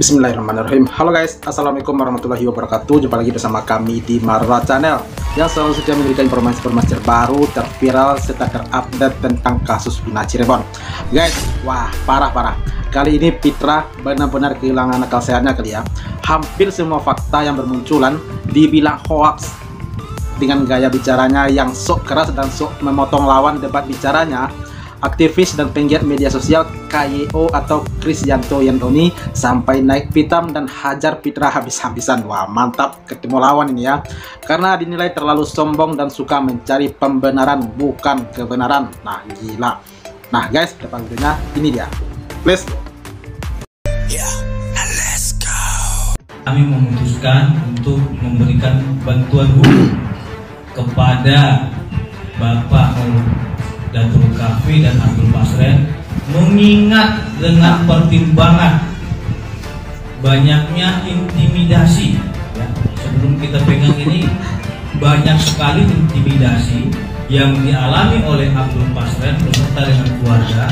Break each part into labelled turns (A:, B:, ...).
A: Bismillahirrahmanirrahim. Halo guys, assalamualaikum warahmatullahi wabarakatuh. Jumpa lagi bersama kami di Marwa Channel yang selalu saja memberikan informasi-informasi terbaru, terviral, serta terupdate tentang kasus Vina Cirebon. Guys, wah parah. Kali ini Fitra benar-benar kehilangan akal sehatnya kali ya. Hampir semua fakta yang bermunculan dibilang hoax. Dengan gaya bicaranya yang sok keras dan sok memotong lawan debat bicaranya, aktivis dan penggiat media sosial KYO atau Krisyanto Yandoni sampai naik pitam dan hajar Fitra habis-habisan. Wah mantap, ketemu lawan ini ya, karena dinilai terlalu sombong dan suka mencari pembenaran bukan kebenaran. Nah gila. Nah guys, depan videonya ini dia, please.
B: Let's go.
C: Kami memutuskan untuk memberikan bantuan hukum kepada Bapak Datul Kafi dan Abdul Basren, mengingat dengan pertimbangan banyaknya intimidasi ya. Sebelum kita pegang ini, banyak sekali intimidasi yang dialami oleh Abdul Basren beserta dengan keluarga.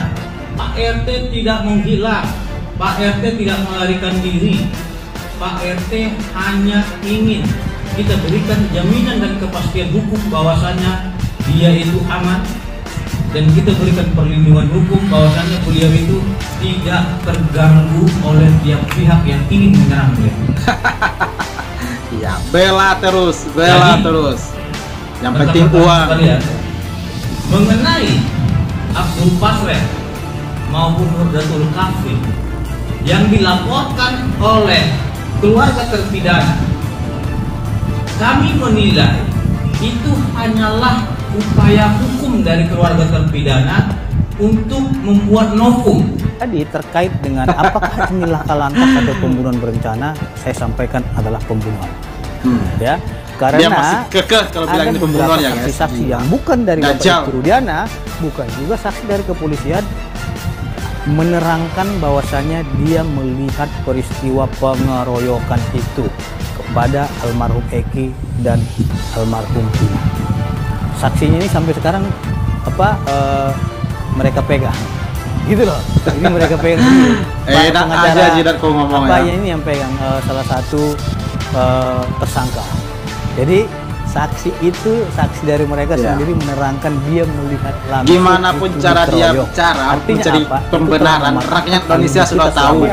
C: Pak RT tidak menghilang, Pak RT tidak melarikan diri, Pak RT hanya ingin kita berikan jaminan dan kepastian hukum bahwasanya dia itu aman, dan kita berikan perlindungan hukum bahwasannya beliau itu tidak terganggu oleh pihak yang ingin menyerang beliau.
A: Ya, bela terus. Yang penting uang.
C: Sekalian, mengenai Abdul Basren maupun Datul Kafi yang dilaporkan oleh keluarga terpidana, kami menilai itu hanyalah upaya hukum dari keluarga terpidana untuk membuat novum.
D: Tadi terkait dengan apakah ini laka lantas atau pembunuhan berencana, saya sampaikan adalah pembunuhan. Ya, karena
A: dia masih kekeh kalau bilang ini pembunuhan ya guys.
D: Saksi yang bukan dari Bapak Rudiana, bukan juga saksi dari kepolisian, menerangkan bahwasannya dia melihat peristiwa pengeroyokan itu kepada almarhum Eki dan almarhum Vina. Saksinya ini sampai sekarang mereka pegang, gitu loh. Ini mereka pegang.
A: Pengacara aja kau ngomong ya.
D: Ini yang pegang salah satu tersangka. Jadi saksi itu, saksi dari mereka sendiri menerangkan dia melihat langsung.
A: Gimana pun cara dia bicara mencari pembenaran, rakyat Indonesia sudah tahu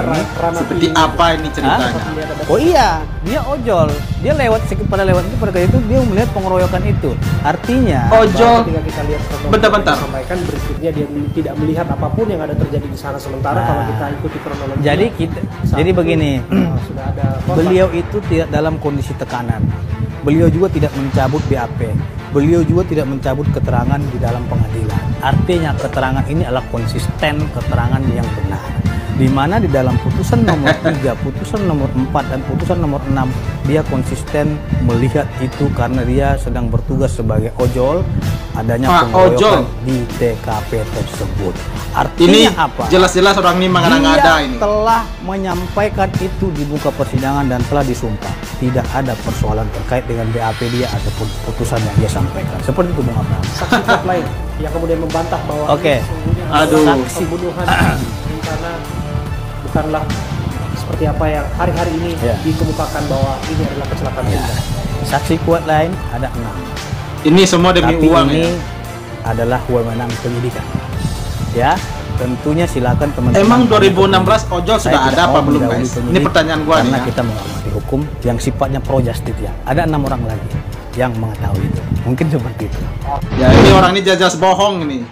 A: seperti apa ini ceritanya.
D: Oh iya, dia ojol, dia lewat itu pada itu dia melihat pengeroyokan itu. Artinya
A: ojol.
E: Ketika kita lihat
A: bentar.
E: sampaikan berikutnya dia tidak melihat apapun yang ada terjadi di sana, sementara kalau kita ikuti kronologi.
D: Jadi begini,
E: sudah ada
D: beliau itu tidak dalam kondisi tekanan. Beliau juga tidak mencabut BAP. Beliau juga tidak mencabut keterangan di dalam pengadilan. Artinya keterangan ini adalah konsisten, keterangan yang benar. Di mana di dalam putusan nomor 3, putusan nomor 4, dan putusan nomor 6 dia konsisten melihat itu karena dia sedang bertugas sebagai ojol adanya pengeroyokan di TKP tersebut. Artinya
A: ini
D: apa?
A: Jelas-jelas orang ini mengada-ngada ini.
D: Telah menyampaikan itu di muka persidangan dan telah disumpah. Tidak ada persoalan terkait dengan BAP dia ataupun putusan yang dia sampaikan. Seperti itu Bung Abraham.
E: saksi top lain yang kemudian membantah bahwa
D: saksi
E: pembunuhan karena bukanlah seperti apa yang hari-hari ini dikemukakan bahwa ini adalah kecelakaan tunggal.
D: Saksi kuat lain ada 6.
A: Ini semua demi uang
D: ini
A: ya.
D: adalah wewenang penyidikan. Ya, tentunya silakan teman-teman.
A: Emang 2016 ojol sudah ada apa belum guys? Ini pertanyaan gua nih.
D: Karena kita menghormati hukum yang sifatnya pro justisia. Ada 6 orang lagi yang mengetahui itu. Mungkin seperti itu.
A: Ya ini orang ini jelas bohong ini.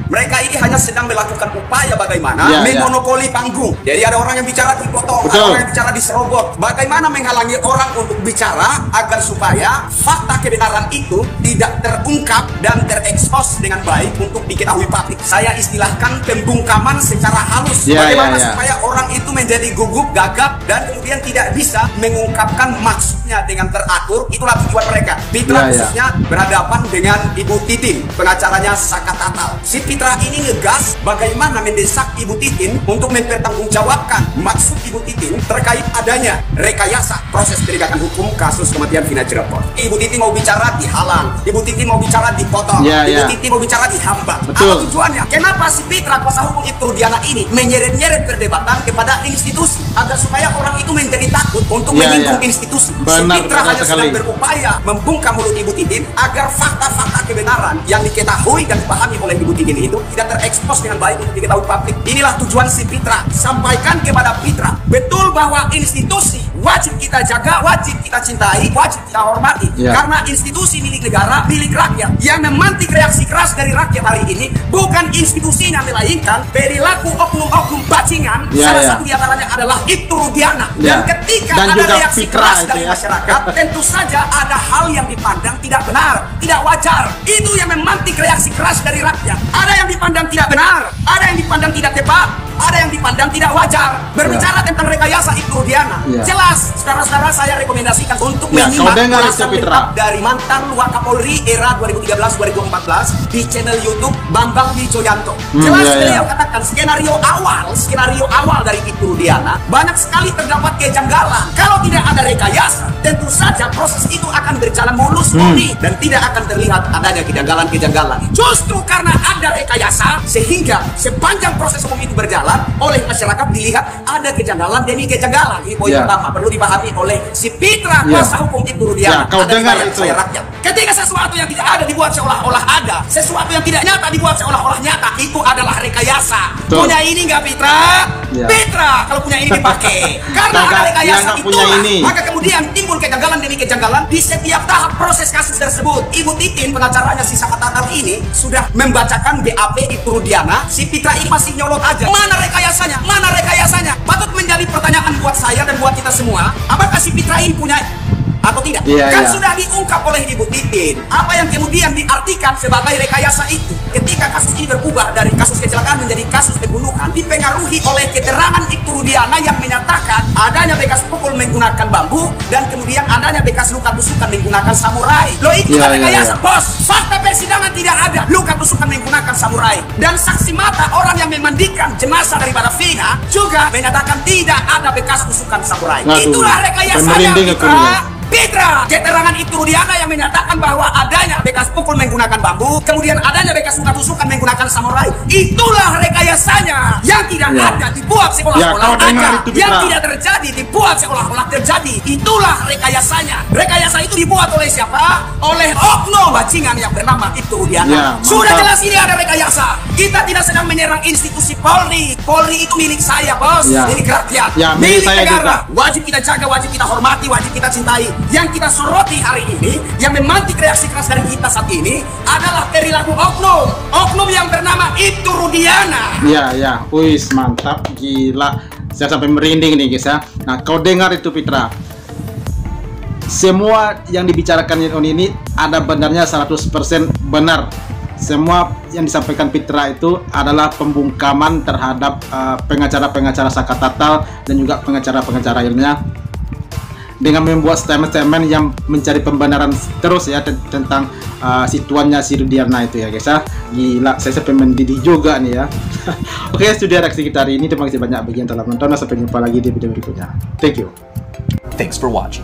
B: Mereka ini hanya sedang melakukan upaya bagaimana memonopoli panggung. Jadi ada orang yang bicara dipotong, ada orang yang bicara diserobot. Bagaimana menghalangi orang untuk bicara agar supaya fakta kebenaran itu tidak terungkap dan terekspos dengan baik untuk diketahui publik. Saya istilahkan pembungkaman secara halus. Bagaimana supaya orang itu menjadi gugup, gagap, dan kemudian tidak bisa mengungkapkan maksudnya dengan teratur. Itulah tujuan mereka. Fitra khususnya berhadapan dengan Ibu Titin, pengacaranya Saka Tatal. Si Fitra ini ngegas bagaimana mendesak Ibu Titin untuk mempertanggungjawabkan maksud Ibu Titin terkait adanya rekayasa proses penegakan hukum kasus kematian Vina Cirebon. Ibu Titin mau bicara dihalang, Ibu Titin mau bicara dipotong, Ibu Titin mau bicara dihambat. Apa tujuannya? Kenapa si Fitra kuasa hukum Ibtu Rudiana ini menyeret-nyeret perdebatan kepada ini institusi agar supaya orang itu menjadi takut untuk menyinggung institusi. Pitra hanya sedang berupaya membungkam mulut Ibu Titin agar fakta-fakta kebenaran yang diketahui dan dipahami oleh Ibu Titin itu tidak terekspos dengan baik untuk diketahui publik. Inilah tujuan si Pitra. Sampaikan kepada Pitra, betul bahwa institusi wajib kita jaga, wajib kita cintai, wajib kita hormati. Karena institusi milik negara, milik rakyat. Yang memantik reaksi keras dari rakyat hari ini bukan institusinya, melainkan perilaku oknum-oknum bajingan. Salah satu diantaranya adalah Ibtu Rudiana. Dan ketika ada reaksi keras dari masyarakat, tentu saja ada hal yang dipandang tidak benar, tidak wajar. Itu yang memantik reaksi keras dari rakyat. Ada yang dipandang tidak benar, ada yang dipandang tidak tepat, ada yang dipandang tidak wajar. Berbicara tentang rekayasa Ibtu Rudiana, jelas saudara-saudara saya rekomendasikan untuk menyimak ulasan lengkap dari mantan Wakapolri era 2013-2014 di channel YouTube Bambang Wijoyanto. Jelas beliau katakan skenario awal dari Ibtu Rudiana banyak sekali terdapat kejanggalan. Kalau tidak ada rekayasa, tentu saja proses itu akan berjalan mulus dan tidak akan terlihat adanya kejanggalan-kejanggalan. Justru karena ada rekayasa sehingga sepanjang proses hukum itu berjalan oleh masyarakat dilihat ada kejanggalan demi kejanggalan. Ini poin pertama perlu dipahami oleh si Pitra kuasa hukum Ibtu Rudiana.
A: Kau dengar itu
B: rakyat. Ketika sesuatu yang tidak ada dibuat seolah-olah ada, sesuatu yang tidak nyata dibuat seolah-olah nyata, itu adalah rekayasa. Punya ini nggak Pitra? Pitra kalau punya ini dipakai. Karena ada rekayasa itulah, maka kemudian timbul kejanggalan demi kejanggalan di setiap tahap proses kasus tersebut. Ibu Titin pengacaranya si Sakatatal ini sudah membacakan BAP Ibtu Rudiana. Si Pitra ini masih nyolot aja. Mana rekayasanya? Mana rekayasanya? Patut menjadi pertanyaan buat saya dan buat kita semua. Apakah si Pitra ini punya atau tidak? Sudah diungkap oleh Ibu Titin. Apa yang kemudian diartikan sebagai rekayasa itu ketika kasus ini berubah dari kasus kecelakaan menjadi kasus pembunuhan dipengaruhi oleh keterangan Ibtu Rudiana yang menyatakan adanya bekas pukul menggunakan bambu dan kemudian adanya bekas luka tusukan menggunakan samurai. Loh itu rekayasa bos. Fakta persidangan tidak ada luka tusukan menggunakan samurai dan saksi mata orang yang memandikan jenazah daripada Vina juga menyatakan tidak ada bekas tusukan samurai. Itulah rekayasanya Pitra. Keterangan Ibtu Rudiana yang menyatakan bahwa adanya bekas pukul menggunakan bambu, kemudian adanya bekas luka tusukan menggunakan samurai. Itulah rekayasanya. Yang tidak ada dibuat seolah-olah ada. Yang tidak terjadi dibuat seolah-olah terjadi. Itulah rekayasanya. Rekayasa itu dibuat oleh siapa? Oleh oknum bajingan yang bernama Ibtu Rudiana. Sudah jelas ini ada rekayasa. Kita tidak sedang menyerang institusi Polri. Polri itu milik saya bos, milik rakyat, milik negara. Wajib kita jaga, wajib kita hormati, wajib kita cintai. Yang kita soroti hari ini, yang memantik reaksi keras dari kita saat ini adalah perilaku oknum yang bernama Ibtu Rudiana.
A: Wis mantap, gila. Saya sampai merinding nih guys ya. Nah, kau dengar itu Pitra. Semua yang dibicarakan ini ada benarnya 100% benar. Semua yang disampaikan Pitra itu adalah pembungkaman terhadap pengacara-pengacara Sakatatal dan juga pengacara-pengacara ilmiah dengan membuat statement-statement yang mencari pembenaran terus ya tentang situannya si Rudiana itu ya guys ya. Gila, saya sampai mendidih juga nih ya. Oke, sudah reaksi kita hari ini. Terima kasih banyak bagi yang telah menonton. Sampai jumpa lagi di video berikutnya. Thank you.
F: Thanks for watching.